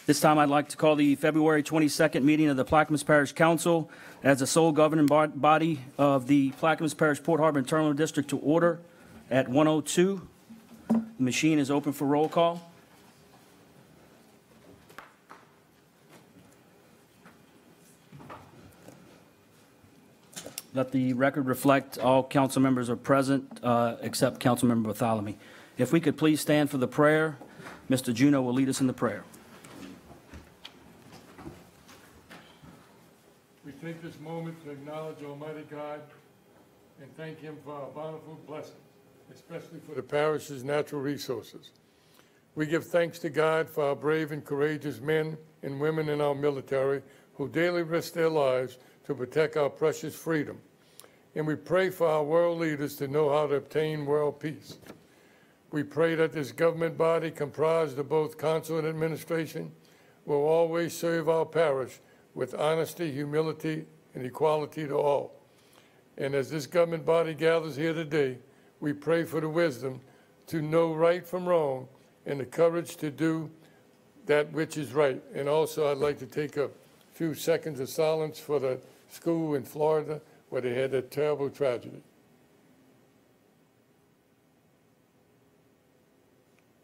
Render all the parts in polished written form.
This time I'd like to call the February 22nd meeting of the Plaquemines Parish Council as the sole governing body of the Plaquemines Parish Port Harbor and Terminal District to order at 1:02. The machine is open for roll call. Let the record reflect all council members are present except Councilmember Bartholomew. If we could please stand for the prayer, Mr. Juno will lead us in the prayer. We take this moment to acknowledge Almighty God and thank Him for our bountiful blessings, especially for the parish's natural resources. We give thanks to God for our brave and courageous men and women in our military who daily risk their lives to protect our precious freedom. And we pray for our world leaders to know how to obtain world peace. We pray that this government body, comprised of both council and administration, will always serve our parish with honesty, humility, and equality to all. And as this government body gathers here today, we pray for the wisdom to know right from wrong and the courage to do that which is right. And also, I'd like to take a few seconds of silence for the school in Florida where they had that terrible tragedy.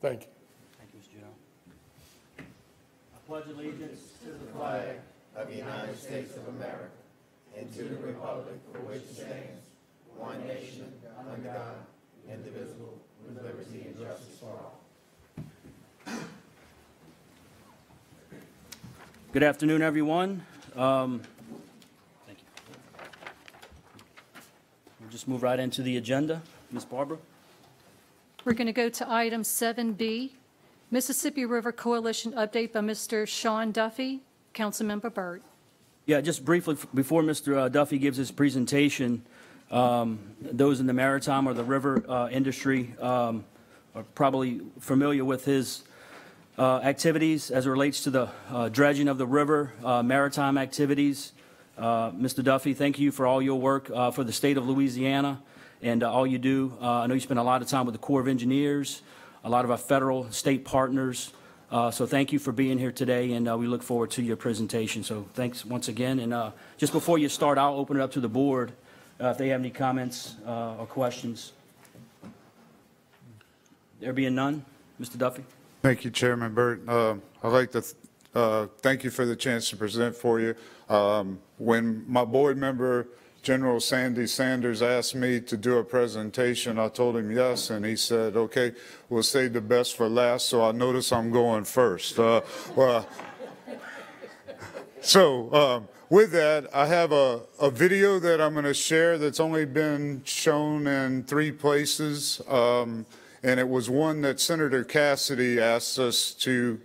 Thank you. Thank you, Mr. Juno. I pledge allegiance to the flag of the United States of America and to the republic for which it stands, one nation, under God, indivisible, with liberty and justice for all. Good afternoon, everyone. Thank you. We'll just move right into the agenda. Ms. Barbara? We're going to go to item 7B, Mississippi River Coalition update by Mr. Sean Duffy. Councilmember Burt. Yeah, just briefly, before Mr. Duffy gives his presentation, those in the maritime or the river industry are probably familiar with his activities as it relates to the dredging of the river, maritime activities. Mr. Duffy, thank you for all your work for the state of Louisiana and all you do. I know you spend a lot of time with the Corps of Engineers, a lot of our federal, state partners. So thank you for being here today, and we look forward to your presentation. So thanks once again. And just before you start, I'll open it up to the board if they have any comments or questions. There being none, Mr. Duffy. Thank you, Chairman Burt. I'd like to thank you for the chance to present for you. When my board member, General Sandy Sanders, asked me to do a presentation, I told him yes, and he said, okay, we'll save the best for last, so I notice I'm going first. With that, I have a video that I'm going to share that's only been shown in 3 places, and it was one that Senator Cassidy asked us to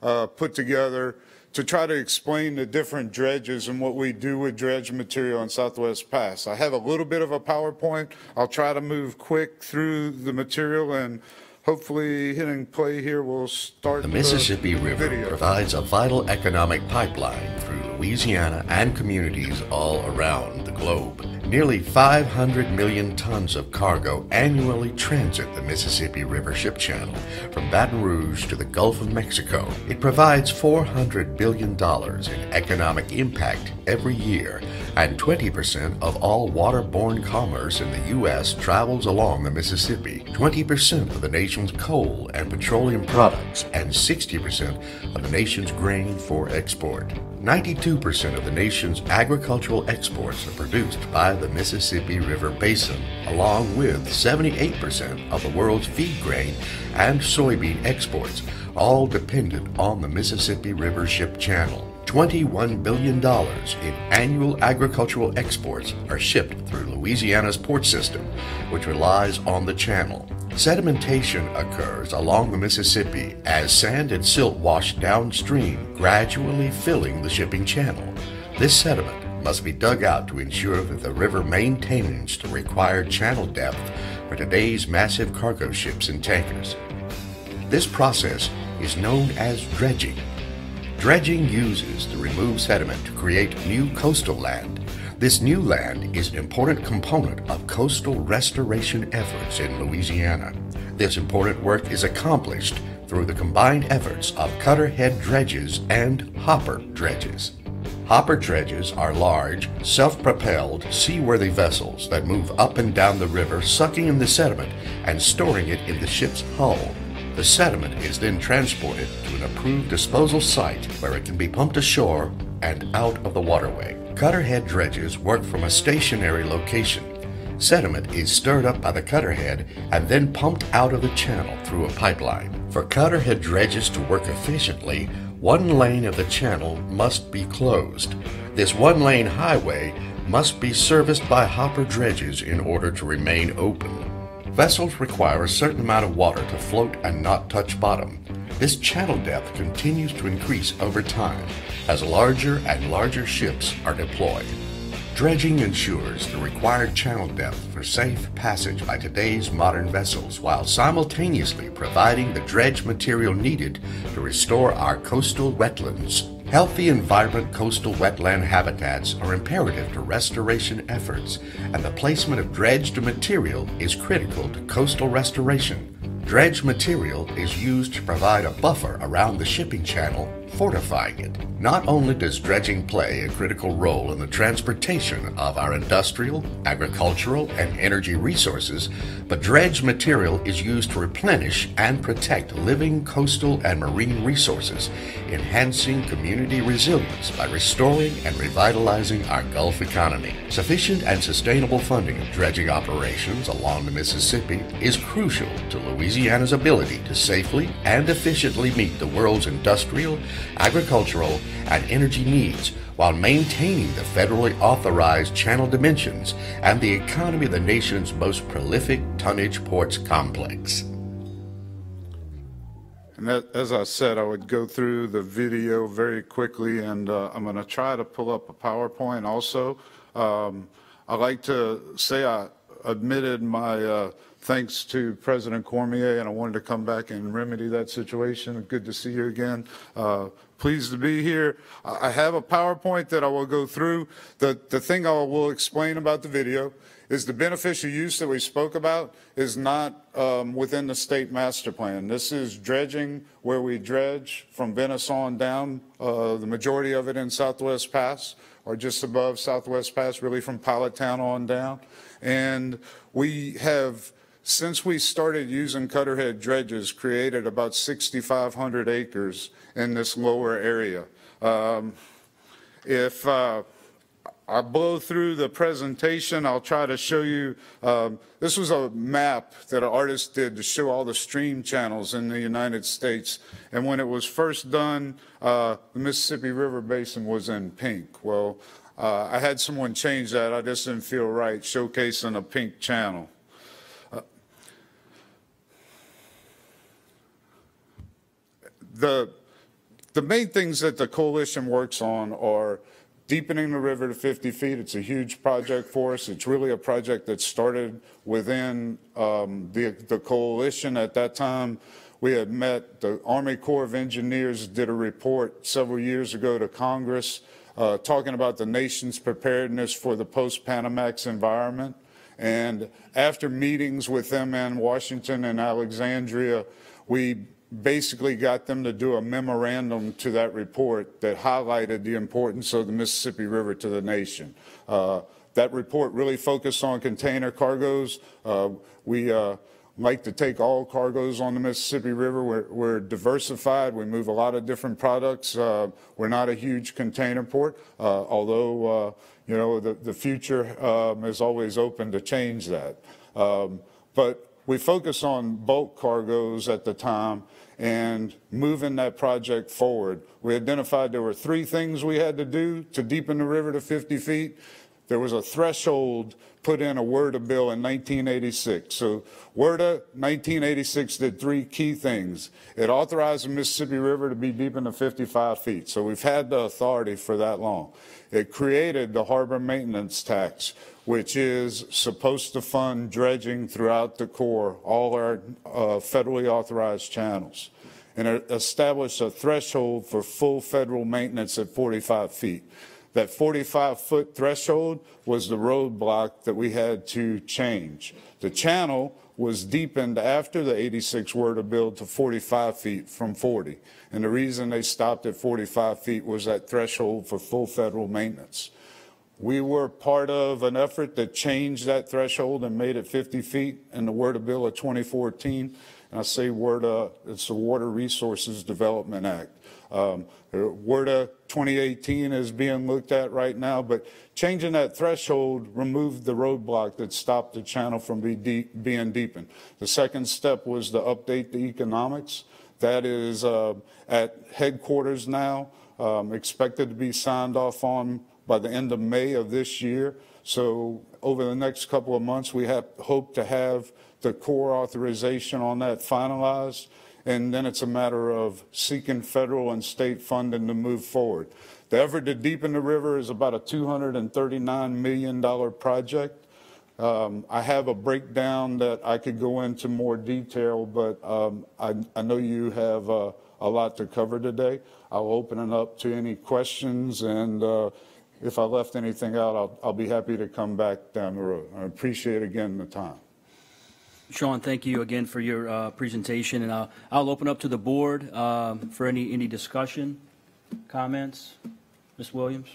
put together to try to explain the different dredges and what we do with dredge material in Southwest Pass. I have a little bit of a PowerPoint. I'll try to move quick through the material, and hopefully hitting play here will start the Mississippi River video. Provides a vital economic pipeline through Louisiana and communities all around the globe. Nearly 500 million tons of cargo annually transit the Mississippi River ship channel from Baton Rouge to the Gulf of Mexico. It provides $400 billion in economic impact every year, and 20% of all waterborne commerce in the U.S. travels along the Mississippi. 20% of the nation's coal and petroleum products, and 60% of the nation's grain for export. 92% of the nation's agricultural exports are produced by the Mississippi River Basin, along with 78% of the world's feed grain and soybean exports, all dependent on the Mississippi River ship channel. $21 billion in annual agricultural exports are shipped through Louisiana's port system, which relies on the channel. Sedimentation occurs along the Mississippi as sand and silt wash downstream, gradually filling the shipping channel. This sediment must be dug out to ensure that the river maintains the required channel depth for today's massive cargo ships and tankers. This process is known as dredging. Dredging uses the removed sediment to create new coastal land. This new land is an important component of coastal restoration efforts in Louisiana. This important work is accomplished through the combined efforts of cutter head dredges and hopper dredges. Hopper dredges are large, self-propelled, seaworthy vessels that move up and down the river, sucking in the sediment and storing it in the ship's hull. The sediment is then transported to an approved disposal site where it can be pumped ashore and out of the waterway. Cutter head dredges work from a stationary location. Sediment is stirred up by the cutter head and then pumped out of the channel through a pipeline. For cutter head dredges to work efficiently, one lane of the channel must be closed. This one-lane highway must be serviced by hopper dredges in order to remain open. Vessels require a certain amount of water to float and not touch bottom. This channel depth continues to increase over time as larger and larger ships are deployed. Dredging ensures the required channel depth for safe passage by today's modern vessels while simultaneously providing the dredge material needed to restore our coastal wetlands. Healthy and vibrant coastal wetland habitats are imperative to restoration efforts, and the placement of dredged material is critical to coastal restoration. Dredged material is used to provide a buffer around the shipping channel, fortifying it. Not only does dredging play a critical role in the transportation of our industrial, agricultural, and energy resources, but dredged material is used to replenish and protect living coastal and marine resources, enhancing community resilience by restoring and revitalizing our Gulf economy. Sufficient and sustainable funding of dredging operations along the Mississippi is crucial to Louisiana's ability to safely and efficiently meet the world's industrial, agricultural, and energy needs while maintaining the federally authorized channel dimensions and the economy of the nation's most prolific tonnage ports complex. And that, as I said, I would go through the video very quickly, and I'm going to try to pull up a PowerPoint also. I'd like to say I admitted my thanks to President Cormier, and I wanted to come back and remedy that situation. Good to see you again. Pleased to be here. I have a PowerPoint that I will go through. The thing I will explain about the video is the beneficial use that we spoke about is not within the state master plan. This is dredging where we dredge from Venice on down, the majority of it in Southwest Pass or just above Southwest Pass, really from Pilot Town on down. And we have, since we started using cutterhead dredges, created about 6,500 acres in this lower area. If I blow through the presentation, I'll try to show you, this was a map that an artist did to show all the stream channels in the United States. And when it was first done, the Mississippi River Basin was in pink. Well, I had someone change that. I just didn't feel right showcasing a pink channel. The main things that the coalition works on are deepening the river to 50 feet. It's a huge project for us. It's really a project that started within the coalition. At that time, we had met, the Army Corps of Engineers did a report several years ago to Congress talking about the nation's preparedness for the post-Panamax environment. And after meetings with them in Washington and Alexandria, we basically got them to do a memorandum to that report that highlighted the importance of the Mississippi River to the nation. That report really focused on container cargoes. We like to take all cargoes on the Mississippi River. We're diversified. We move a lot of different products. We're not a huge container port, although you know, the future is always open to change that. But we focus on bulk cargoes at the time and moving that project forward. We identified there were 3 things we had to do to deepen the river to 50 feet. There was a threshold put in a WERDA bill in 1986. So WERDA 1986 did 3 key things. It authorized the Mississippi River to be deepened to 55 feet. So we've had the authority for that long. It created the harbor maintenance tax, which is supposed to fund dredging throughout the Corps, all our federally authorized channels. And it established a threshold for full federal maintenance at 45 feet. That 45-foot threshold was the roadblock that we had to change. The channel was deepened after the 86 were to build to 45 feet from 40. And the reason they stopped at 45 feet was that threshold for full federal maintenance. We were part of an effort that changed that threshold and made it 50 feet in the WRDA bill of 2014. And I say WRDA, it's the Water Resources Development Act. WRDA 2018 is being looked at right now, but changing that threshold removed the roadblock that stopped the channel from being deepened. The second step was to update the economics. That is at headquarters now, expected to be signed off on by the end of May of this year. So over the next couple of months, we hope to have the core authorization on that finalized. And then it's a matter of seeking federal and state funding to move forward. The effort to deepen the river is about a $239 million project. I have a breakdown that I could go into more detail, but I know you have a lot to cover today. I'll open it up to any questions, and if I left anything out, I'll be happy to come back down the road. I appreciate again the time. Sean, thank you again for your presentation, and I'll open up to the board for any discussion, comments. Ms. Williams?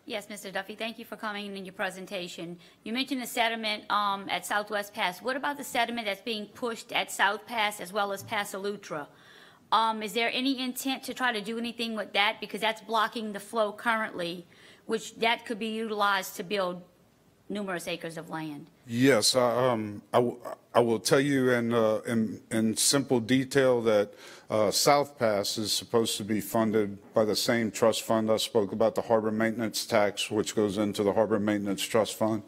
Yes, Mr. Duffy, thank you for coming in your presentation. You mentioned the sediment at Southwest Pass. What about the sediment that's being pushed at South Pass as well as Pass Elutra? Is there any intent to try to do anything with that? Because that's blocking the flow currently, which that could be utilized to build numerous acres of land. Yes, I will tell you in simple detail that South Pass is supposed to be funded by the same trust fund. I spoke about the harbor maintenance tax, which goes into the harbor maintenance trust fund.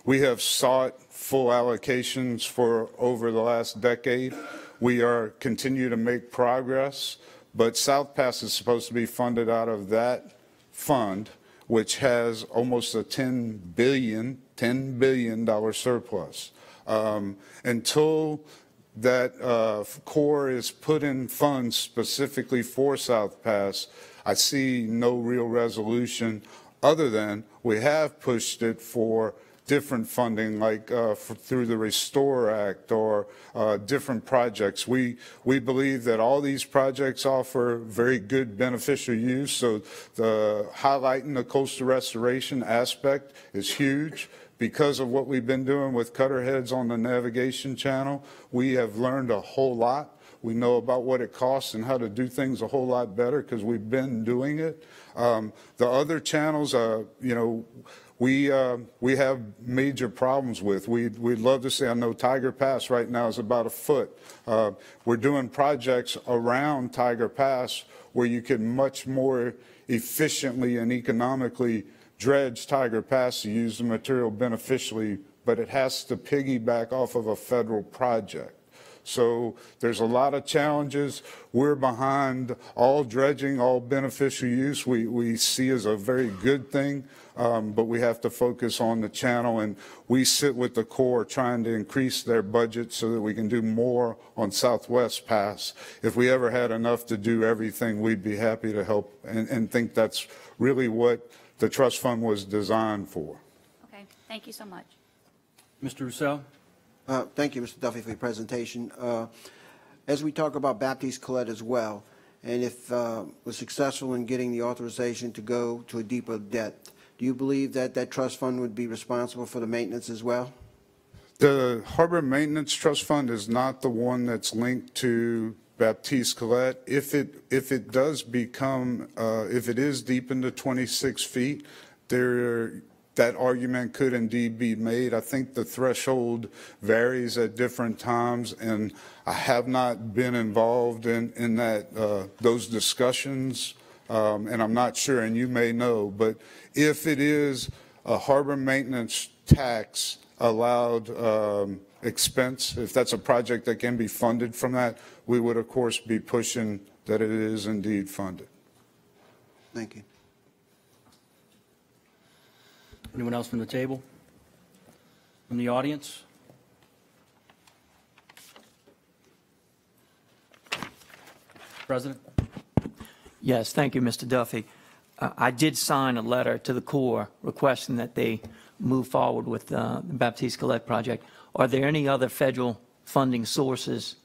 We have sought full allocations for over the last decade. We are continue to make progress, but South Pass is supposed to be funded out of that fund, which has almost a $10 billion surplus. Until that core is put in funds specifically for South Pass, I see no real resolution other than we have pushed it for different funding, like through the Restore Act or different projects. We believe that all these projects offer very good beneficial use. So the highlighting the coastal restoration aspect is huge. Because of what we've been doing with cutter heads on the navigation channel, we have learned a whole lot. We know about what it costs and how to do things a whole lot better because we've been doing it. The other channels, we have major problems with. We'd love to say, I know Tiger Pass right now is about a foot. We're doing projects around Tiger Pass where you can much more efficiently and economically dredge Tiger Pass to use the material beneficially, but it has to piggyback off of a federal project. So there's a lot of challenges. We're behind all dredging, all beneficial use. We see as a very good thing, but we have to focus on the channel, and we sit with the Corps trying to increase their budget so that we can do more on Southwest Pass. If we ever had enough to do everything, we'd be happy to help and think that's really what the trust fund was designed for. Okay, thank you so much. Mr. Roussel? Thank you, Mr. Duffy, for your presentation. As we talk about Baptiste Colette as well, and if we're successful in getting the authorization to go to a deeper depth, do you believe that that trust fund would be responsible for the maintenance as well? The Harbor Maintenance Trust Fund is not the one that's linked to Baptiste Colette. If it does become, if it is deep into 26 feet, that argument could indeed be made. I think the threshold varies at different times, and I have not been involved in that those discussions, and I'm not sure, and you may know, but if it is a harbor maintenance tax allowed expense, if that's a project that can be funded from that, we would of course be pushing that it is indeed funded. Thank you. Anyone else from the table? From the audience? President? Yes, thank you, Mr. Duffy. I did sign a letter to the Corps requesting that they move forward with the Baptiste Colette project. Are there any other federal funding sources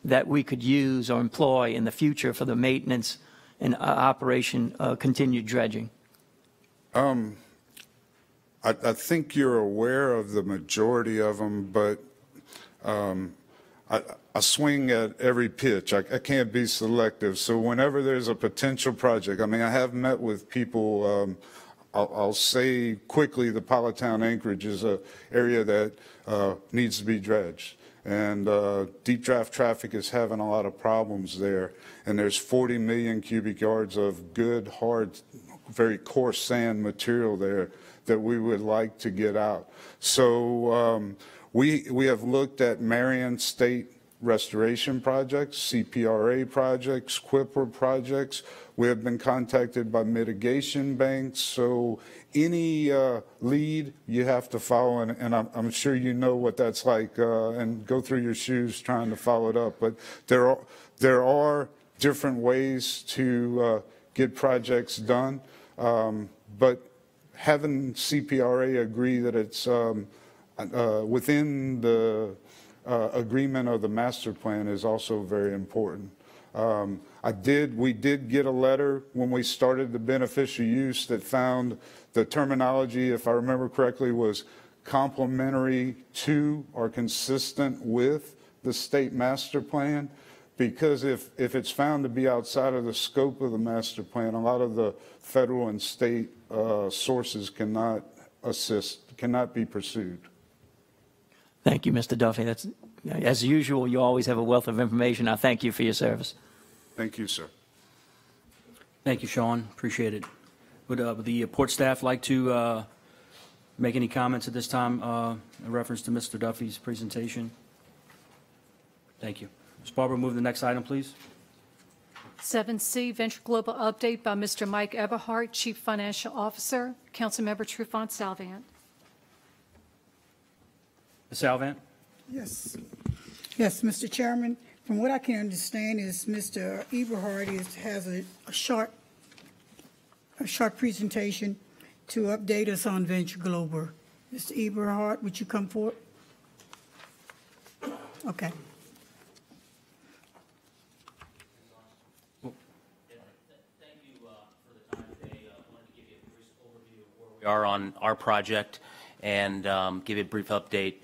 that we could use or employ in the future for the maintenance and operation continued dredging? I think you're aware of the majority of them, but I swing at every pitch. I can't be selective. So whenever there's a potential project, I mean, I have met with people. I'll say quickly, the Politown Anchorage is an area that needs to be dredged. And deep draft traffic is having a lot of problems there. And there's 40 million cubic yards of good, hard, very coarse sand material there that we would like to get out. So we have looked at Marion State restoration projects, CPRA projects, QIPR projects. We have been contacted by mitigation banks. So any lead you have to follow, and I'm sure you know what that's like, and go through your shoes trying to follow it up. But there are different ways to get projects done. But having CPRA agree that it's within the agreement of the master plan is also very important. We did get a letter when we started the beneficial use that found the terminology, if I remember correctly, was complementary to or consistent with the state master plan. Because if it's found to be outside of the scope of the master plan, a lot of the federal and state sources cannot assist, cannot be pursued. Thank you, Mr. Duffy. That's, as usual, you always have a wealth of information. I thank you for your service. Thank you, sir. Thank you, Sean. Appreciate it. Would the port staff like to make any comments at this time in reference to Mr. Duffy's presentation? Thank you. Ms. Barber, move to the next item, please. 7C, Venture Global Update by Mr. Mike Eberhardt, Chief Financial Officer. Councilmember Trufant Salvant. Ms. Salvant? Yes. Yes, Mr. Chairman, from what I can understand is Mr. Eberhardt has a short presentation to update us on Venture Global. Mr. Eberhardt, would you come forward? Okay. We are on our project and give you a brief update.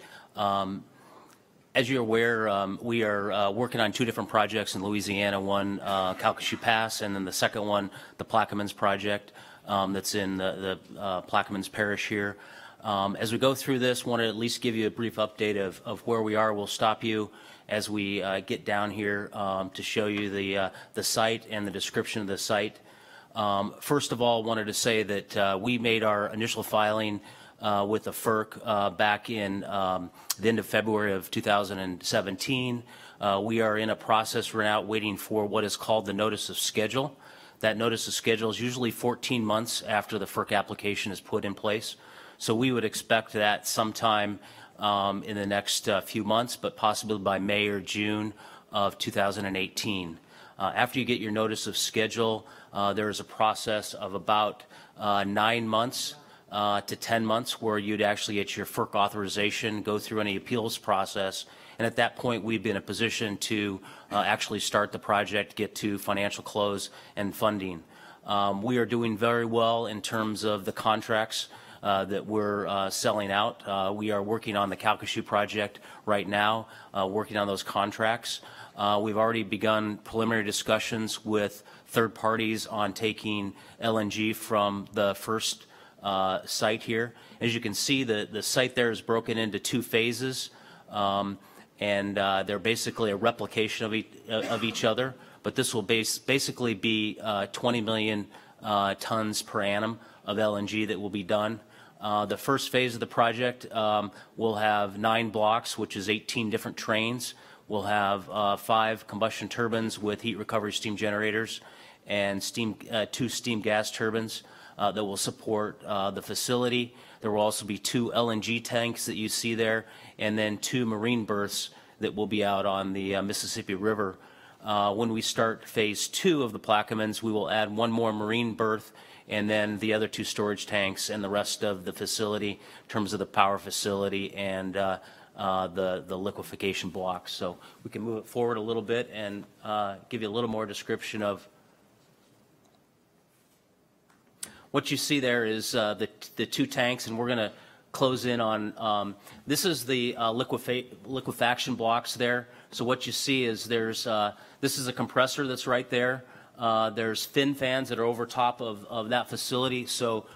As you're aware, we are working on two different projects in Louisiana, one Calcasieu Pass, and then the second one, the Plaquemines project that's in the Plaquemines Parish here. As we go through this, want to at least give you a brief update of where we are. We'll stop you as we get down here to show you the site and the description of the site. First of all, wanted to say that we made our initial filing with the FERC back in the end of February of 2017. We are in a process right now waiting for what is called the notice of schedule. That notice of schedule is usually 14 months after the FERC application is put in place. So we would expect that sometime in the next few months, but possibly by May or June of 2018. After you get your notice of schedule, there is a process of about 9 months to 10 months where you'd actually get your FERC authorization, go through any appeals process, and at that point we'd be in a position to actually start the project, get to financial close and funding. We are doing very well in terms of the contracts that we're selling out. We are working on the Calcasieu project right now, working on those contracts. We've already begun preliminary discussions with third parties on taking LNG from the first site here. As you can see, the site there is broken into two phases, and they're basically a replication of each other. But this will basically be 20 million tons per annum of LNG that will be done. The first phase of the project will have 9 blocks, which is 18 different trains. We'll have 5 combustion turbines with heat recovery steam generators and 2 steam gas turbines that will support the facility. There will also be 2 LNG tanks that you see there, and then 2 marine berths that will be out on the Mississippi River. When we start phase 2 of the Plaquemines, we will add one more marine berth and then the other 2 storage tanks and the rest of the facility in terms of the power facility and the liquefaction blocks. So we can move it forward a little bit and give you a little more description of what you see there is the 2 tanks, and we're going to close in on, this is the liquefaction blocks there. So what you see is this is a compressor that's right there. There's fin fans that are over top of that facility. So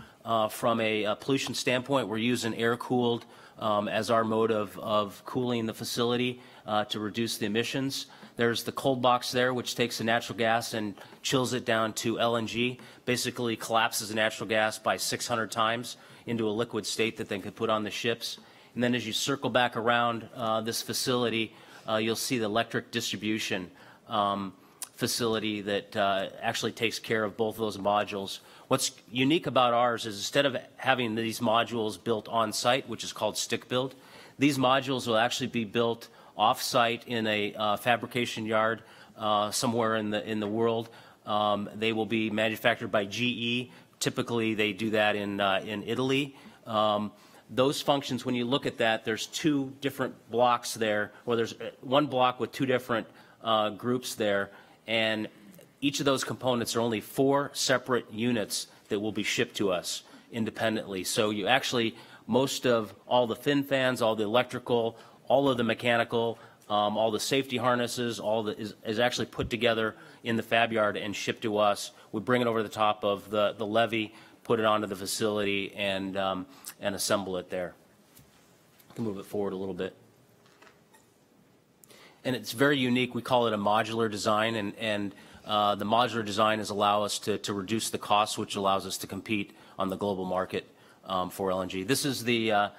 from a pollution standpoint, we're using air-cooled as our mode of cooling the facility to reduce the emissions. There's the cold box there, which takes the natural gas and chills it down to LNG, basically collapses the natural gas by 600 times into a liquid state that then can put on the ships. And then as you circle back around this facility, you'll see the electric distribution facility that actually takes care of both of those modules. What's unique about ours is instead of having these modules built on site, which is called stick build, these modules will actually be built off-site in a fabrication yard somewhere in the world. They will be manufactured by GE. Typically, they do that in Italy. Those functions, when you look at that, there's 2 different blocks there, or there's one block with 2 different groups there, and each of those components are only 4 separate units that will be shipped to us independently. So you actually, most of all the fin fans, all the electrical, all of the mechanical, all the safety harnesses, is actually put together in the fab yard and shipped to us. We bring it over the top of the levee, put it onto the facility, and assemble it there. I can move it forward a little bit. And it's very unique. We call it a modular design, and the modular design is allow us to reduce the costs, which allows us to compete on the global market for LNG. This is the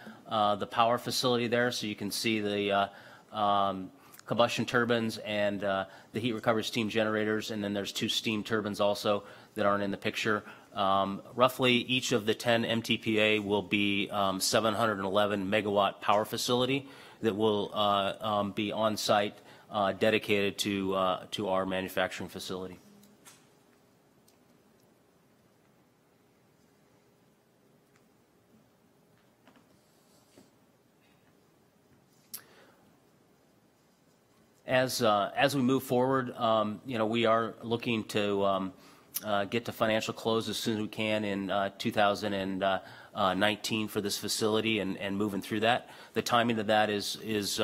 power facility there, so you can see the combustion turbines and the heat recovery steam generators, and then there's 2 steam turbines also that aren't in the picture. Roughly each of the 10 MTPA will be 711 megawatt power facility that will be on site, dedicated to our manufacturing facility. As we move forward, we are looking to get to financial close as soon as we can in 2019 for this facility and moving through that. The timing of that is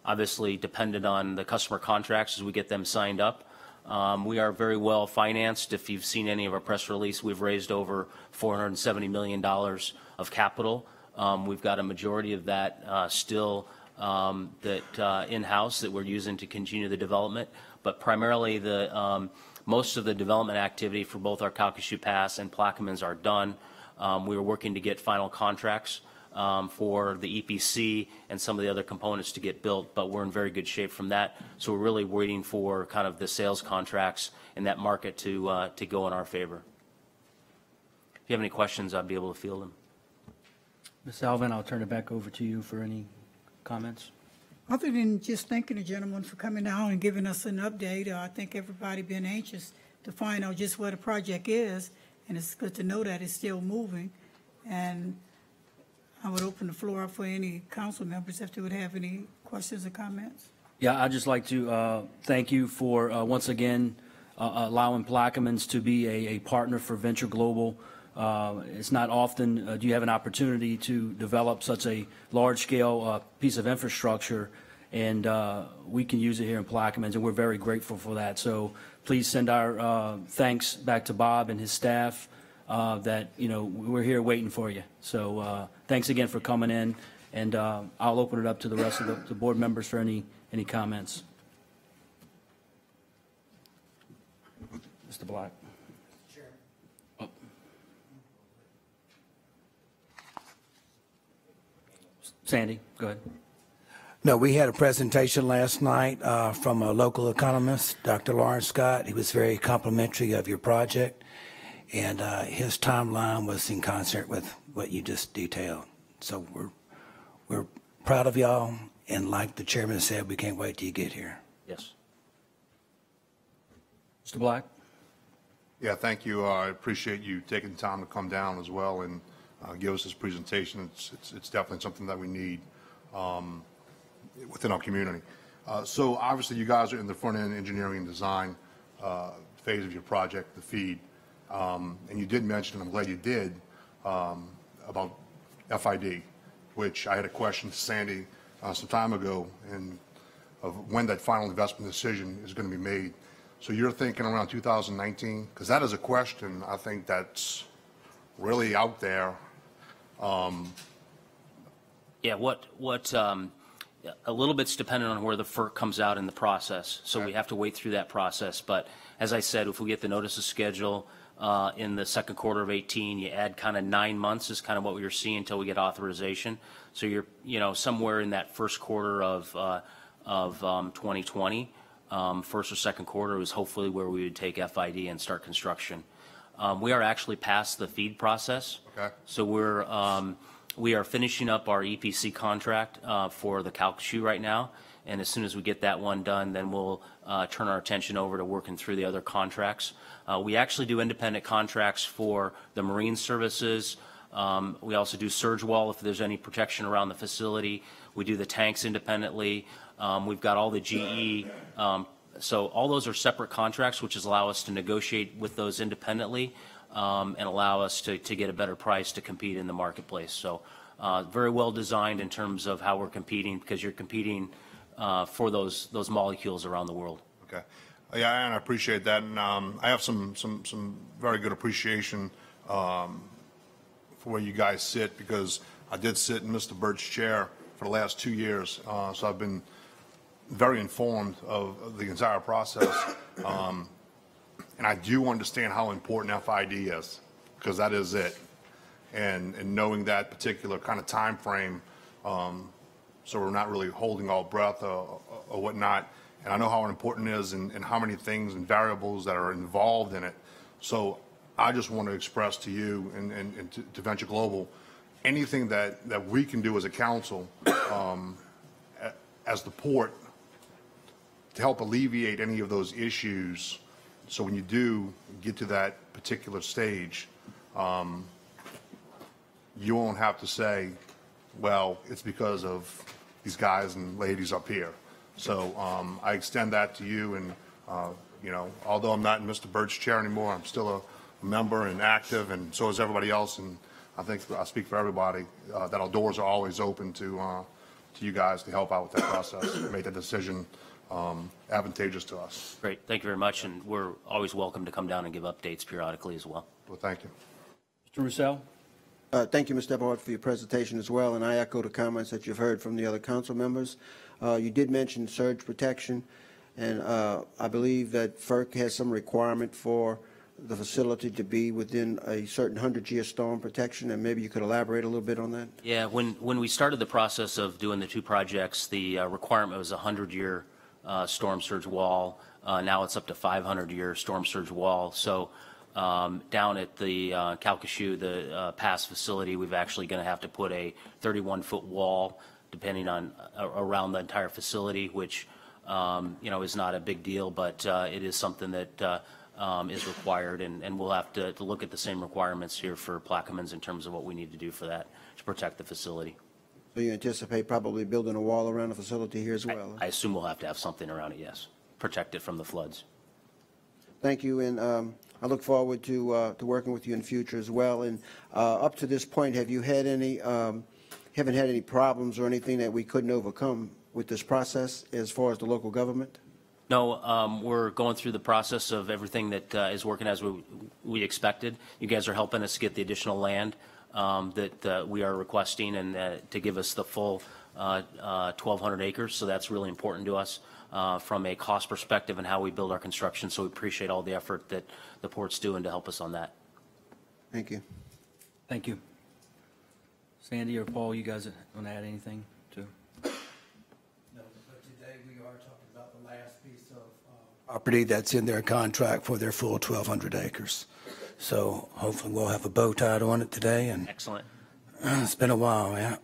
obviously dependent on the customer contracts as we get them signed up. We are very well financed. If you've seen any of our press release, we've raised over $470 million of capital. We've got a majority of that still in-house that we're using to continue the development, but primarily most of the development activity for both our Calcasieu Pass and Plaquemines are done. We are working to get final contracts for the EPC and some of the other components to get built, but we're in very good shape from that. So we're really waiting for kind of the sales contracts in that market to go in our favor. If you have any questions, I'd be able to field them. Ms. Alvin, I'll turn it back over to you for any comments. Other than just thanking the gentleman for coming down and giving us an update, I think everybody been anxious to find out just where the project is, and it's good to know that it's still moving. And I would open the floor up for any council members if they would have any questions or comments. Yeah, I'd just like to thank you for once again allowing Plaquemines to be a partner for Venture Global. It's not often do you have an opportunity to develop such a large-scale piece of infrastructure, and we can use it here in Plaquemines, and we're very grateful for that. So please send our thanks back to Bob and his staff that, we're here waiting for you. So thanks again for coming in, and I'll open it up to the rest of the board members for any comments. Mr. Black. Sandy, go ahead. No, we had a presentation last night from a local economist, Dr. Lawrence Scott. He was very complimentary of your project, and his timeline was in concert with what you just detailed. So we're proud of y'all, and like the chairman said, we can't wait till you get here. Yes. Mr. Black? Yeah, thank you. I appreciate you taking the time to come down as well and give us this presentation. It's definitely something that we need within our community. So obviously you guys are in the front-end engineering and design phase of your project, the FEED. And you did mention, and I'm glad you did, about FID, which I had a question to Sandy some time ago, and of when that final investment decision is going to be made. So you're thinking around 2019? Because that is a question I think that's really out there. Yeah, a little bit's dependent on where the FERC comes out in the process. So we have to wait through that process. But as I said, if we get the notice of schedule in the second quarter of 18, you add kind of 9 months is kind of what we were seeing until we get authorization. So you're, somewhere in that first quarter of 2020, first or second quarter was hopefully where we would take FID and start construction. We are actually past the FEED process. Okay. So we are finishing up our EPC contract for the Calcasieu right now, and as soon as we get that one done, then we'll turn our attention over to working through the other contracts. We actually do independent contracts for the marine services. We also do surge wall if there's any protection around the facility. We do the tanks independently. We've got all the GE. So all those are separate contracts, which allow us to negotiate with those independently. And allow us to get a better price to compete in the marketplace. So very well designed in terms of how we're competing, because you're competing for those molecules around the world. Okay. Yeah, and I appreciate that. And I have some very good appreciation for where you guys sit, because I did sit in Mr. Burt's chair for the last 2 years. So I've been very informed of the entire process. And I do understand how important FID is, because that is it. And knowing that particular kind of time frame, so we're not really holding our breath or whatnot. And I know how important it is and how many things and variables that are involved in it. So I just want to express to you and to Venture Global, anything that we can do as a council, as the port, to help alleviate any of those issues. So when you do get to that particular stage, you won't have to say, well, it's because of these guys and ladies up here. So I extend that to you, and although I'm not in Mr. Burt's chair anymore, I'm still a member and active, and so is everybody else. And I think I speak for everybody that our doors are always open to you guys to help out with that process, make that decision advantageous to us. Great, thank you very much, and we're always welcome to come down and give updates periodically as well. Well, thank you. Mr. Roussel? Thank you, Mr. Eberhardt, for your presentation as well, and I echo the comments that you've heard from the other council members. You did mention surge protection, and I believe that FERC has some requirement for the facility to be within a certain 100-year storm protection, and maybe you could elaborate a little bit on that? Yeah, when we started the process of doing the two projects, the requirement was a 100-year storm surge wall. Now it's up to 500-year storm surge wall. So down at the Calcasieu, the pass facility, we've actually going to have to put a 31-foot wall, depending on around the entire facility, which is not a big deal, but it is something that is required, and we'll have to look at the same requirements here for Plaquemines in terms of what we need to do for that to protect the facility. So you anticipate probably building a wall around the facility here as well? I assume we'll have to have something around it, yes. Protect it from the floods. Thank you, and I look forward to working with you in the future as well. And up to this point, have you had any, haven't had any problems or anything that we couldn't overcome with this process as far as the local government? No, we're going through the process of everything that is working as we expected. You guys are helping us get the additional land that we are requesting, and to give us the full 1,200 acres. So that's really important to us from a cost perspective and how we build our construction. So we appreciate all the effort that the port's doing to help us on that. Thank you. Thank you. Sandy or Paul, you guys want to add anything to? No, but today we are talking about the last piece of property that's in their contract for their full 1,200 acres. So hopefully we'll have a bow tied on it today. And excellent. It's been a while, yeah.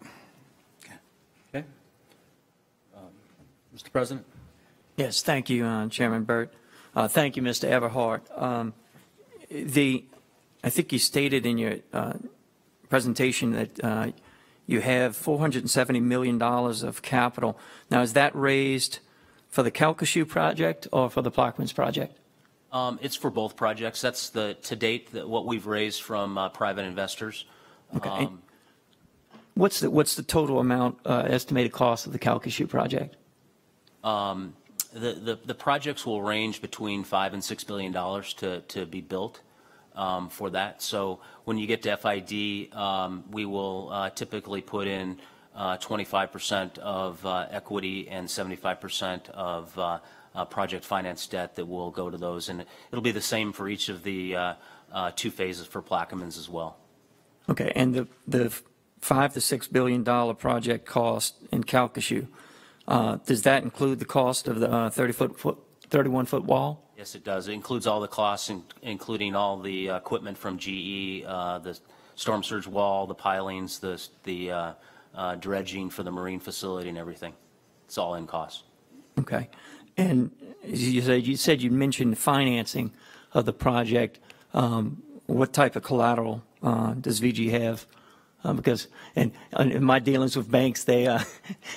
Okay. Mr. President? Yes, thank you, Chairman Burt. Thank you, Mr. Everhart. I think you stated in your presentation that you have $470 million of capital. Now, is that raised for the Calcasieu project or for the Plaquemines project? It's for both projects. That's to date what we've raised from private investors. Okay. What's the total amount, estimated cost of the Calcasieu project? The projects will range between $5 and $6 billion to be built for that. So when you get to FID, we will typically put in 25% of equity and 75% of project finance debt that will go to those, and it'll be the same for each of the 2 phases for Plaquemines as well. Okay, and the $5 to $6 billion project cost in Calcasieu, does that include the cost of the 31-foot wall? Yes, it does. It includes all the costs, including all the equipment from GE, the storm surge wall, the pilings, the dredging for the marine facility and everything. It's all in cost. Okay. And you said you mentioned financing of the project. What type of collateral does VG have? Because in my dealings with banks, they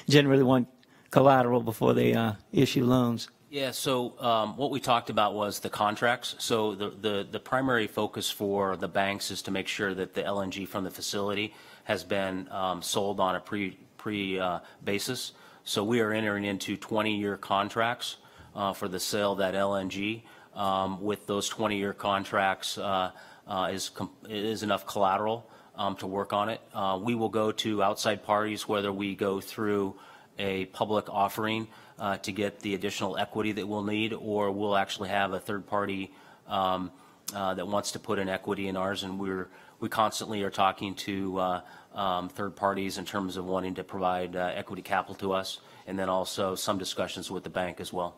generally want collateral before they issue loans. Yeah, so what we talked about was the contracts. So the primary focus for the banks is to make sure that the LNG from the facility has been sold on a pre basis. So we are entering into 20-year contracts for the sale of that LNG. With those 20-year contracts is enough collateral to work on it. We will go to outside parties, whether we go through a public offering to get the additional equity that we'll need, or we'll actually have a third party that wants to put in equity in ours, and we constantly are talking to third parties in terms of wanting to provide equity capital to us, and then also some discussions with the bank as well.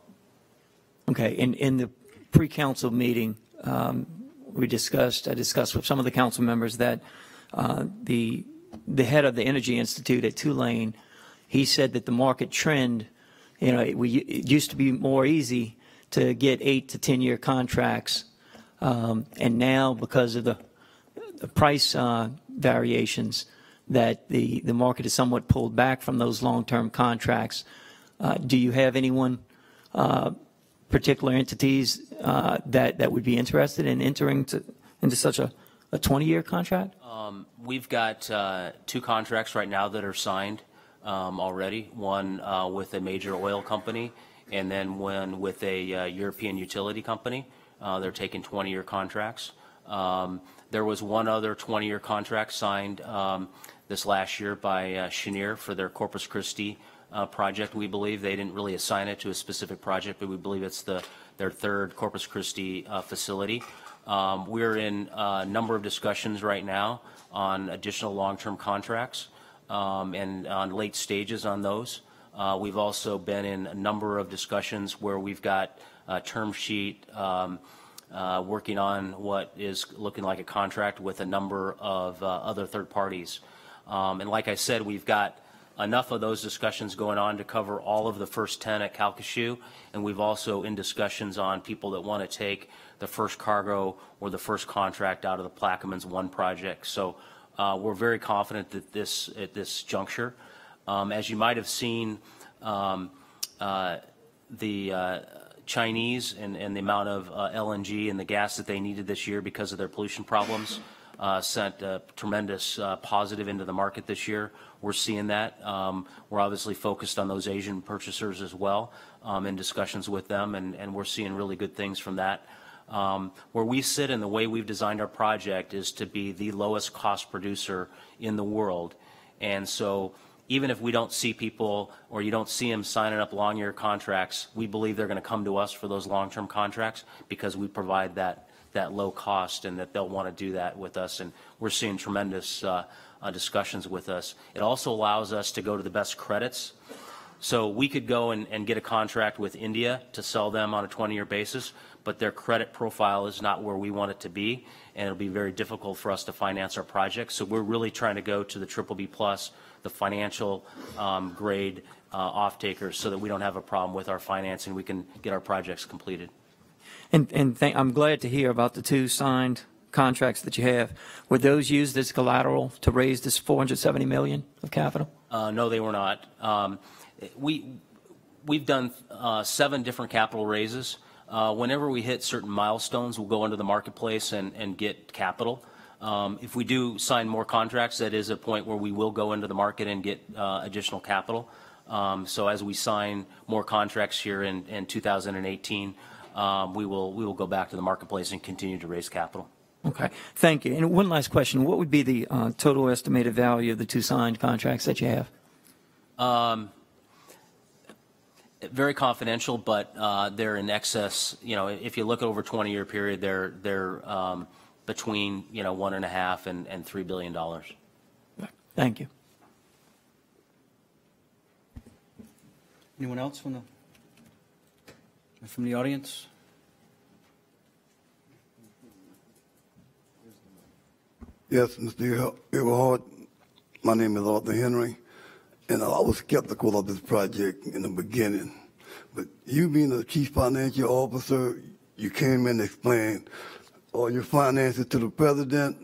Okay, in the pre-council meeting, I discussed with some of the council members that the head of the Energy Institute at Tulane, he said that the market trend, it used to be more easy to get 8 to 10-year contracts, and now because of the price variations, that the market is somewhat pulled back from those long-term contracts. Do you have anyone, particular entities that would be interested in entering into such a 20-year contract? We've got 2 contracts right now that are signed already, one with a major oil company and then one with a European utility company. They're taking 20-year contracts. There was one other 20-year contract signed this last year by Cheniere for their Corpus Christi project. We believe they didn't really assign it to a specific project, but we believe it's their third Corpus Christi facility. We're in a number of discussions right now on additional long-term contracts and on late stages on those. We've also been in a number of discussions where we've got a term sheet working on what is looking like a contract with a number of other third parties. And like I said, we've got enough of those discussions going on to cover all of the first 10 at Calcasieu, and we've also in discussions on people that want to take the first cargo or the first contract out of the Plaquemines 1 project. So we're very confident that at this juncture, as you might have seen, the Chinese and the amount of LNG and the gas that they needed this year because of their pollution problems sent a tremendous positive into the market this year. We're seeing that. We're obviously focused on those Asian purchasers as well in discussions with them, and we're seeing really good things from that. Where we sit and the way we've designed our project is to be the lowest cost producer in the world. And so even if we don't see people or you don't see them signing up long-year contracts, we believe they're going to come to us for those long-term contracts because we provide that low cost and that they'll want to do that with us. And we're seeing tremendous discussions with us. It also allows us to go to the best credits. So we could go and get a contract with India to sell them on a 20-year basis, but their credit profile is not where we want it to be, and it'll be very difficult for us to finance our project. So we're really trying to go to the BBB+, the financial grade off-takers, so that we don't have a problem with our financing. We can get our projects completed. I'm glad to hear about the 2 signed contracts that you have. Were those used as collateral to raise this $470 million of capital? No, they were not. We've done 7 different capital raises. Whenever we hit certain milestones, we'll go into the marketplace and get capital. If we do sign more contracts, that is a point where we will go into the market and get additional capital. So as we sign more contracts here in 2018, we will go back to the marketplace and continue to raise capital. Okay, thank you. And one last question. What would be the total estimated value of the 2 signed contracts that you have? Very confidential, but they're in excess. You know, if you look over a 20-year period, they're between $1.5 and $3 billion. Thank you. Anyone else from the audience? Yes, Mr. Everhart. My name is Arthur Henry, and I was skeptical of this project in the beginning. But you being the chief financial officer, you came in and explained all your finances to the president.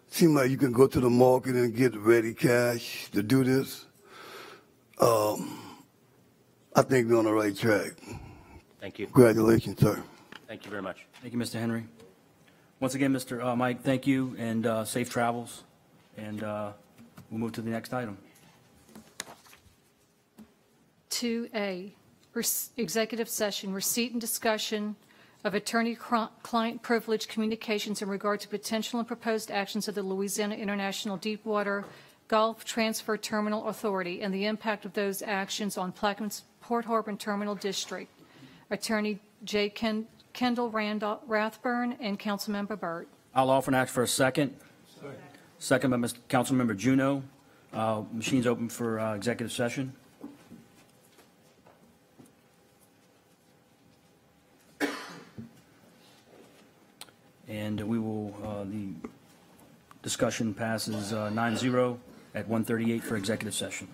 Seems like you can go to the market and get ready cash to do this. I think we're on the right track. Thank you. Congratulations, sir. Thank you very much. Thank you, Mr. Henry. Once again, Mr. Mike, thank you, and safe travels. And we'll move to the next item. 2A, executive session, receipt and discussion of attorney-client privilege communications in regard to potential and proposed actions of the Louisiana International Deepwater Gulf Transfer Terminal Authority and the impact of those actions on Plaquemines Port Harbor Terminal District. Attorney J. Kendall Rathburn and Councilmember Burt. I'll offer an act for a second. Second by Councilmember Juneau. Machine's open for executive session. And we will, the discussion passes 9-0 at 1:38 for executive session.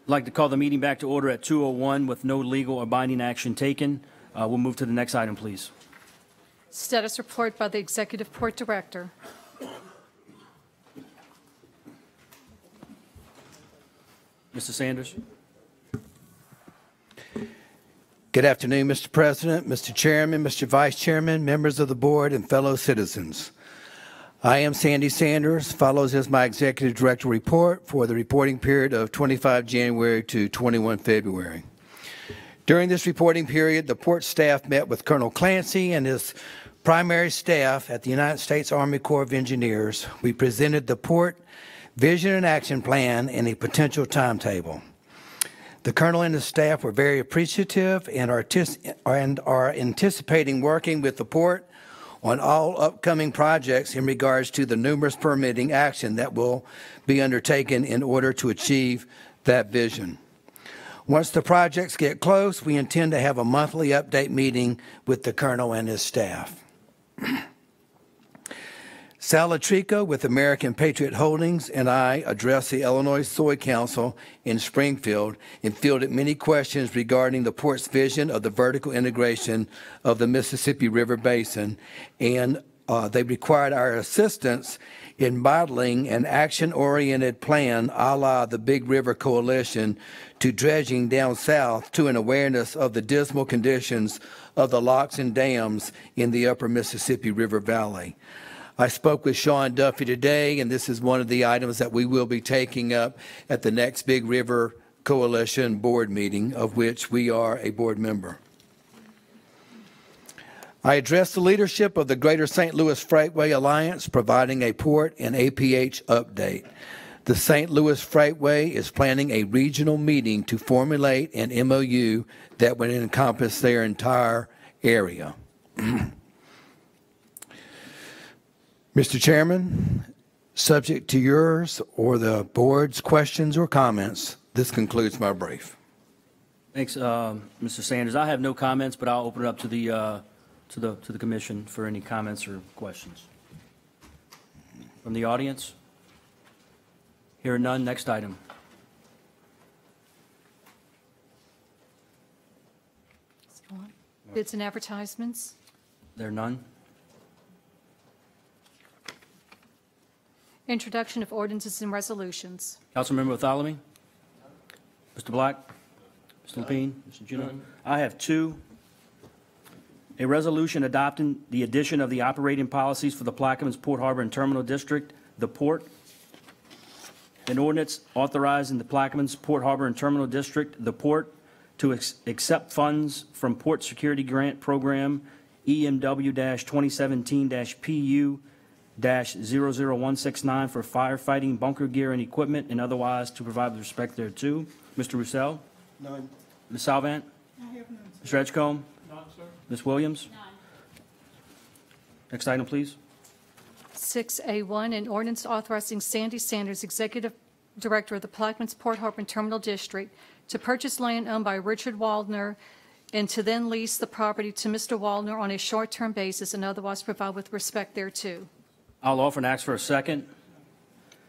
I'd like to call the meeting back to order at 2:01 with no legal or binding action taken. We'll move to the next item, please. Status report by the Executive Port Director. Mr. Sanders. Good afternoon, Mr. President, Mr. Chairman, Mr. Vice Chairman, members of the board, and fellow citizens. I am Sandy Sanders. Follows as my Executive Director report for the reporting period of 25 January to 21 February. During this reporting period, the port staff met with Colonel Clancy and his primary staff at the United States Army Corps of Engineers. We presented the port vision and action plan and a potential timetable. The Colonel and his staff were very appreciative and are anticipating working with the port on all upcoming projects in regards to the numerous permitting action that will be undertaken in order to achieve that vision. Once the projects get close, we intend to have a monthly update meeting with the Colonel and his staff. Sal Latrico with American Patriot Holdings and I addressed the Illinois Soy Council in Springfield and fielded many questions regarding the port's vision of the vertical integration of the Mississippi River Basin, and they required our assistance in modeling an action-oriented plan a la the Big River Coalition to dredging down south to an awareness of the dismal conditions of the locks and dams in the upper Mississippi River Valley. I spoke with Sean Duffy today, and this is one of the items that we will be taking up at the next Big River Coalition board meeting, of which we are a board member. I addressed the leadership of the Greater St. Louis Freightway Alliance, providing a port and APH update. The St. Louis Freightway is planning a regional meeting to formulate an MOU that would encompass their entire area. Mr. Chairman, subject to yours or the board's questions or comments, this concludes my brief. Thanks, Mr. Sanders. I have no comments, but I'll open it up to the commission for any comments or questions. From the audience? Hearing none, next item. Bids and advertisements. There are none. Introduction of ordinances and resolutions. Councilmember Bartholomew? Mr. Black? Mr. Lepine? Mr. Juneau? I have two. A resolution adopting the addition of the operating policies for the Plaquemines Port Harbor and Terminal District, the port. An ordinance authorizing the Plaquemines Port Harbor and Terminal District, the port, to accept funds from Port Security Grant Program EMW-2017-PU-00169 for firefighting bunker gear and equipment and otherwise to provide with respect thereto. Mr. Roussel? None. Ms. Salvant? I have none. Mr. Edgecombe? None, sir. Ms. Williams? None. Next item, please. 6A1, an ordinance authorizing Sandy Sanders, Executive Director of the Plaquemines Port Harbor and Terminal District, to purchase land owned by Richard Waldner and to then lease the property to Mr. Waldner on a short-term basis and otherwise provide with respect thereto. I'll offer and ask for a second.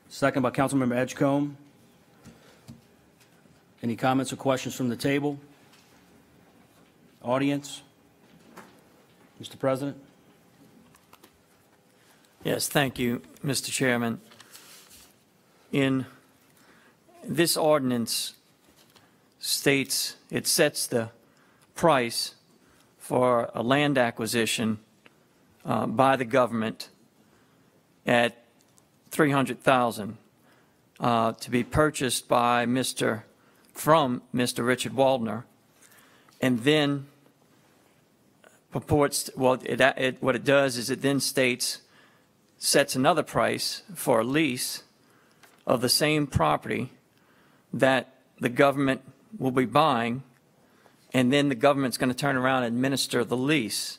Second by Councilmember Edgecombe. Any comments or questions from the table? Audience? Mr. President? Yes, thank you, Mr. Chairman. In this ordinance states, it sets the price for a land acquisition by the government at $300,000 to be purchased by from Mr. Richard Waldner, and then purports, what it does is it then sets another price for a lease of the same property that the government will be buying, and then the government's going to turn around and administer the lease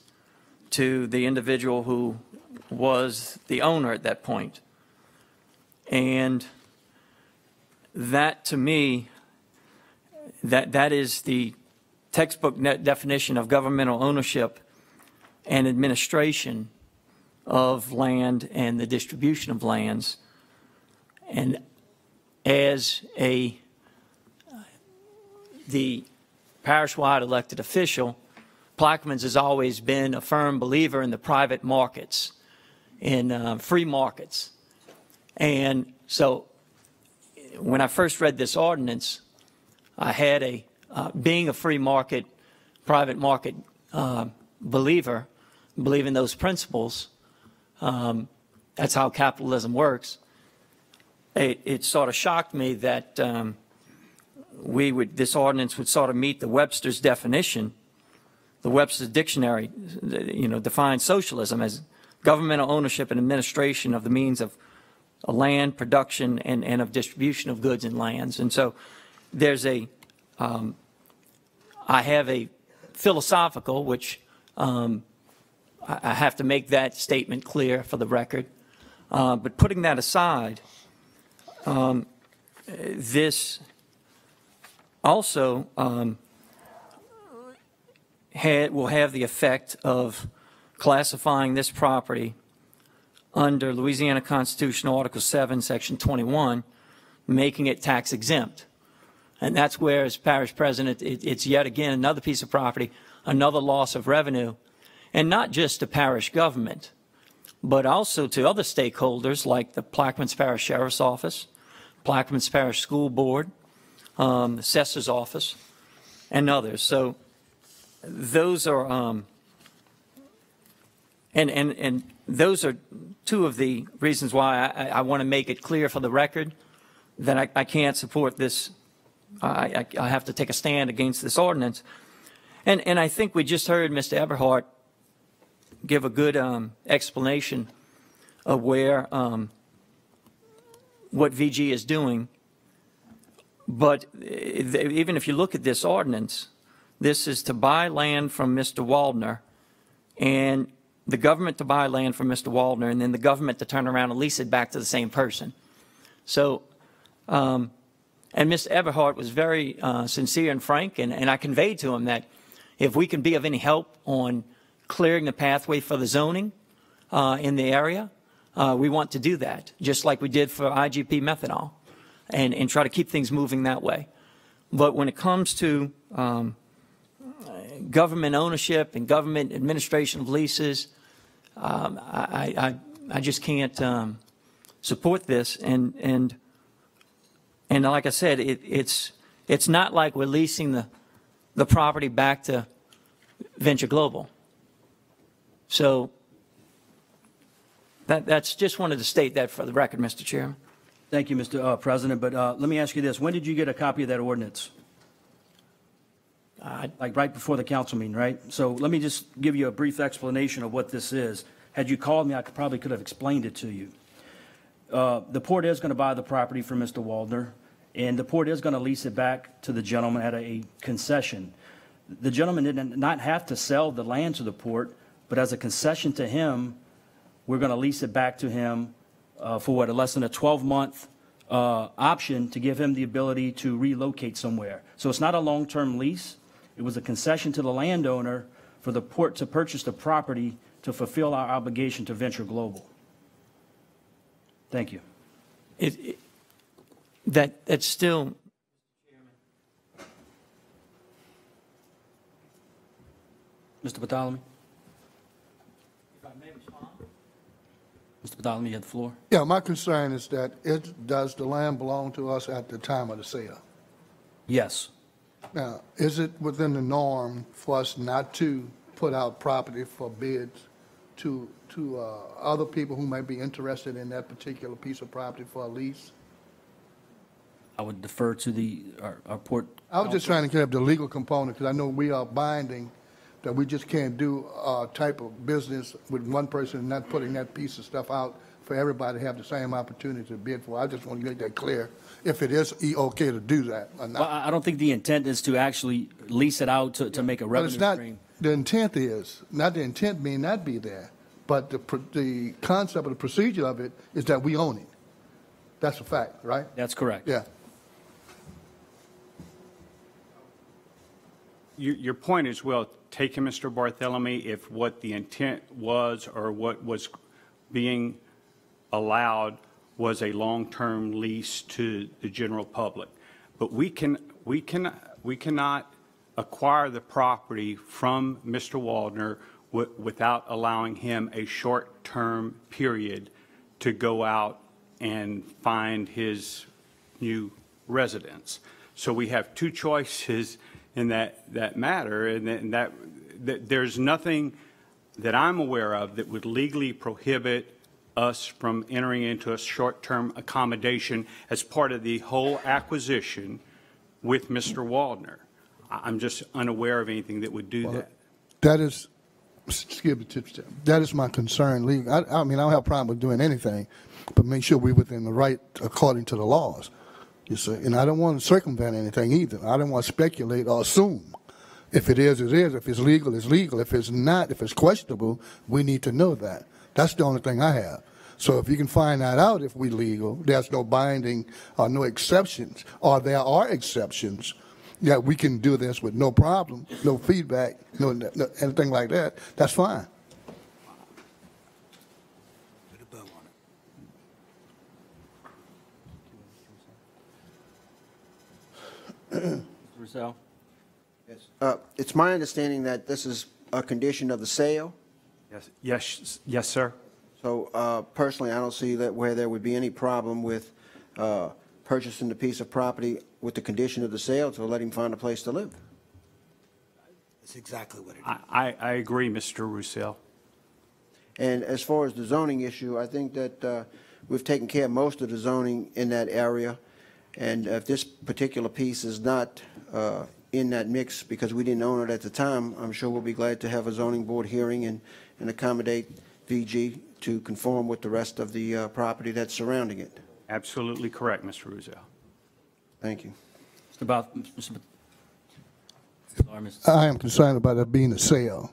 to the individual who was the owner at that point. And that, to me, that is the textbook definition of governmental ownership and administration of land and the distribution of lands. And as the parish-wide elected official, Plaquemines has always been a firm believer in the private markets, in free markets. And so when I first read this ordinance, I had being a free market, private market believer, believe in those principles. That's how capitalism works. It sort of shocked me that this ordinance would sort of meet the Webster's definition. The Webster's dictionary, defines socialism as governmental ownership and administration of the means of land production and of distribution of goods and lands. And so there's I have a philosophical, which I have to make that statement clear for the record. But putting that aside, this also will have the effect of classifying this property under Louisiana Constitutional Article 7, Section 21, making it tax exempt. And that's where, as parish president, it's yet again another piece of property, another loss of revenue, and not just to parish government, but also to other stakeholders like the Plaquemines Parish Sheriff's Office, Plaquemines Parish School Board, the Assessor's Office, and others. So those are, and those are two of the reasons why I want to make it clear for the record that I can't support this. I have to take a stand against this ordinance. And I think we just heard Mr. Eberhardt give a good explanation of where what VG is doing. But even if you look at this ordinance, this is to buy land from Mr. Waldner, and the government to buy land from Mr. Waldner, and then the government to turn around and lease it back to the same person. So, and Mr. Eberhardt was very sincere and frank, and I conveyed to him that if we can be of any help on clearing the pathway for the zoning in the area, we want to do that, just like we did for IGP methanol, and try to keep things moving that way. But when it comes to government ownership and government administration of leases, I just can't support this. And like I said, it's not like we're leasing the property back to Venture Global. So that's just wanted to state that for the record, Mr. Chairman. Thank you, Mr. President. But let me ask you this. When did you get a copy of that ordinance? Like right before the council meeting, right? So let me just give you a brief explanation of what this is. Had you called me, I probably could have explained it to you. The port is going to buy the property from Mr. Waldner, and the port is going to lease it back to the gentleman at a concession. The gentleman did not have to sell the land to the port, but as a concession to him, we're going to lease it back to him for what, less than a 12-month option to give him the ability to relocate somewhere. So it's not a long-term lease. It was a concession to the landowner for the port to purchase the property to fulfill our obligation to Venture Global. Thank you. That's still. Mr. Bartholomew? Mr. Bartholomew, you have the floor. Yeah, my concern is that does the land belong to us at the time of the sale? Yes. Now, is it within the norm for us not to put out property for bids to other people who may be interested in that particular piece of property for a lease? I would defer to our port. I was just trying to get up the legal component because I know we are binding that we just can't do a type of business with one person and not putting that piece of stuff out for everybody to have the same opportunity to bid for. I just want to make that clear, if it is okay to do that or not. Well, I don't think the intent is to actually lease it out to make a revenue stream. The intent is, not the intent may not be there, but the concept of the procedure of it is that we own it. That's a fact, right? That's correct. Yeah. Your point is well taken, Mr. Bartholomew, if what the intent was or what was being allowed was a long-term lease to the general public. But we cannot acquire the property from Mr. Waldner without allowing him a short-term period to go out and find his new residence. So we have two choices in that matter, and that there's nothing that I'm aware of that would legally prohibit us from entering into a short-term accommodation as part of the whole acquisition with Mr. Waldner. I'm just unaware of anything that would do that. That is, excuse me, that is my concern. I mean, I don't have a problem with doing anything, but make sure we're within the right according to the laws. You see, and I don't want to circumvent anything either. I don't want to speculate or assume. If it is, it is. If it's legal, it's legal. If it's not, if it's questionable, we need to know that. That's the only thing I have. So if you can find that out, if we're legal, there's no binding or no exceptions, or there are exceptions, that we can do this with no problem, no feedback, no anything like that, that's fine. Mr. Russell? It's my understanding that this is a condition of the sale. Yes, sir. So personally, I don't see that where there would be any problem with purchasing the piece of property with the condition of the sale to let him find a place to live. That's exactly what it is. I agree, Mr. Roussel. And as far as the zoning issue, I think that we've taken care of most of the zoning in that area. And if this particular piece is not in that mix because we didn't own it at the time, I'm sure we'll be glad to have a zoning board hearing and accommodate VG to conform with the rest of the property that's surrounding it. Absolutely correct, Mr. Roussel. Thank you. I am concerned about it being a sale,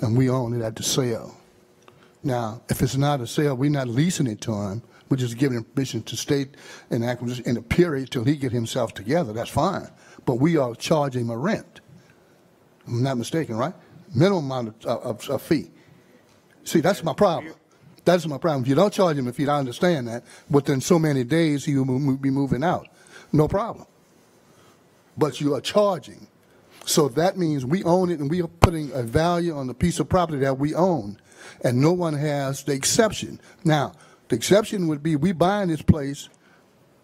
and we own it at the sale. Now, if it's not a sale, we're not leasing it to him. We're just giving him permission to stay in acquisition in a period till he get himself together. That's fine. But we are charging him a rent. I'm not mistaken, right? Minimum amount of fee. See, that's my problem. That's my problem. If you don't charge him a fee, I understand that. Within so many days, he will be moving out. No problem. But you are charging. So that means we own it and we are putting a value on the piece of property that we own. And no one has the exception. Now, the exception would be we buying this place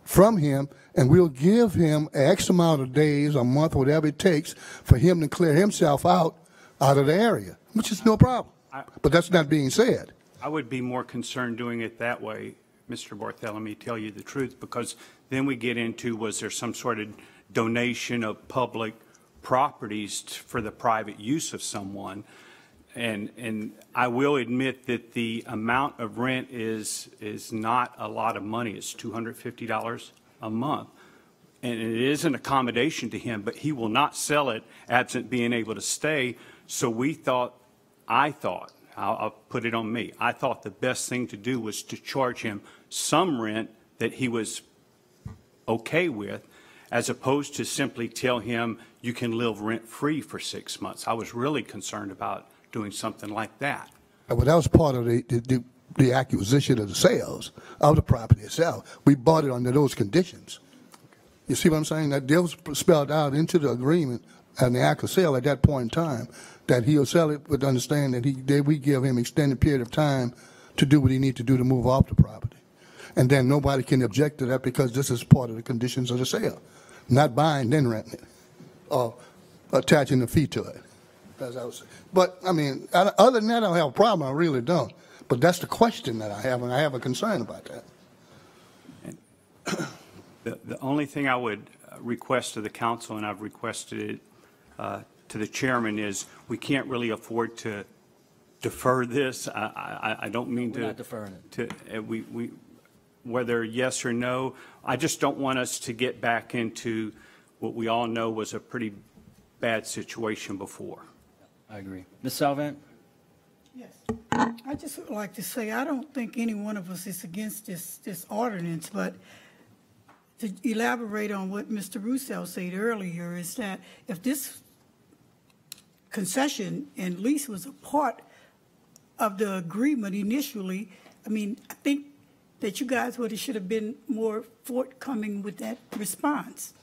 from him and we'll give him X amount of days, a month, whatever it takes for him to clear himself out of the area, which is no problem. But that's not being said. I would be more concerned doing it that way, Mr. Bartholomew, tell you the truth, because then we get into, was there some sort of donation of public properties for the private use of someone? And I will admit that the amount of rent is not a lot of money. It's $250 a month. And it is an accommodation to him, but he will not sell it absent being able to stay. So I'll put it on me. I thought the best thing to do was to charge him some rent that he was okay with, as opposed to simply tell him you can live rent-free for 6 months. I was really concerned about doing something like that. Well, that was part of the acquisition of the sales of the property itself. We bought it under those conditions. You see what I'm saying? That deal was spelled out into the agreement and the actual sale at that point in time, that he'll sell it with understanding that we give him extended period of time to do what he needs to do to move off the property. And then nobody can object to that because this is part of the conditions of the sale. Not buying, then renting it, or attaching a fee to it. As I was saying. But, I mean, other than that, I don't have a problem. I really don't. But that's the question that I have, and I have a concern about that. The only thing I would request to the council, and I've requested it to the chairman, is we can't really afford to defer this. I don't mean to. We're not deferring it. Whether yes or no, I just don't want us to get back into what we all know was a pretty bad situation before. I agree. Ms. Salvant? Yes. I just would like to say, I don't think any one of us is against this ordinance, but to elaborate on what Mr. Roussel said earlier is that if this concession and lease was a part of the agreement initially, I mean, I think that you guys should have been more forthcoming with that response.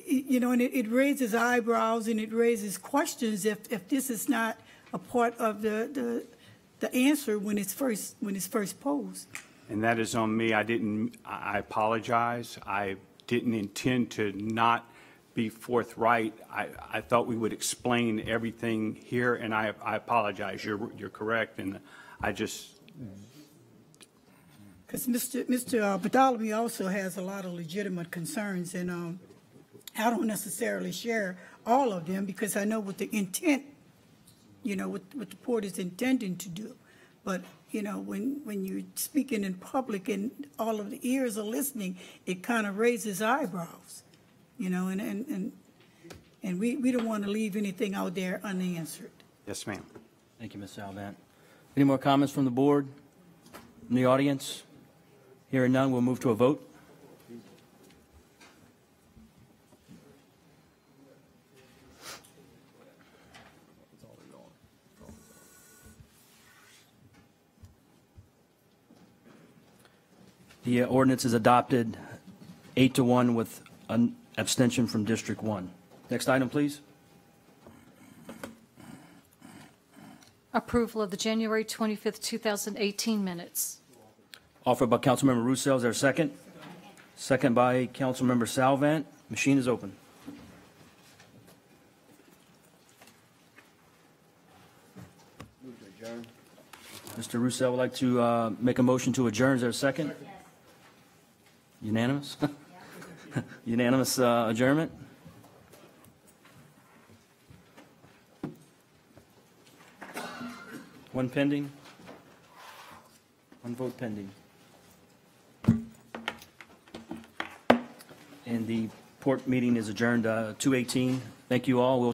You know, and it raises eyebrows and it raises questions if this is not a part of the answer when it's first posed. And that is on me. I apologize. I didn't intend to not be forthright. I thought we would explain everything here, and I apologize. You're correct, and I just. Because Mr. Bartholomew also has a lot of legitimate concerns, and I don't necessarily share all of them because I know what the intent, you know, what the port is intending to do. But, you know, when you're speaking in public and all of the ears are listening, it kind of raises eyebrows, you know, and we don't want to leave anything out there unanswered. Yes, ma'am. Thank you, Ms. Salvant. Any more comments from the board, from the audience? Hearing none, we'll move to a vote. The ordinance is adopted 8-1 with an abstention from District 1. Next item, please. Approval of the January 25th, 2018 minutes. Offered by Councilmember Roussel. Is there a second? Second by Councilmember Salvant. Machine is open. Mr. Roussel would like to make a motion to adjourn. Is there a second? Unanimous? Unanimous adjournment? One pending? One vote pending. And the port meeting is adjourned 2:18. Thank you all. We'll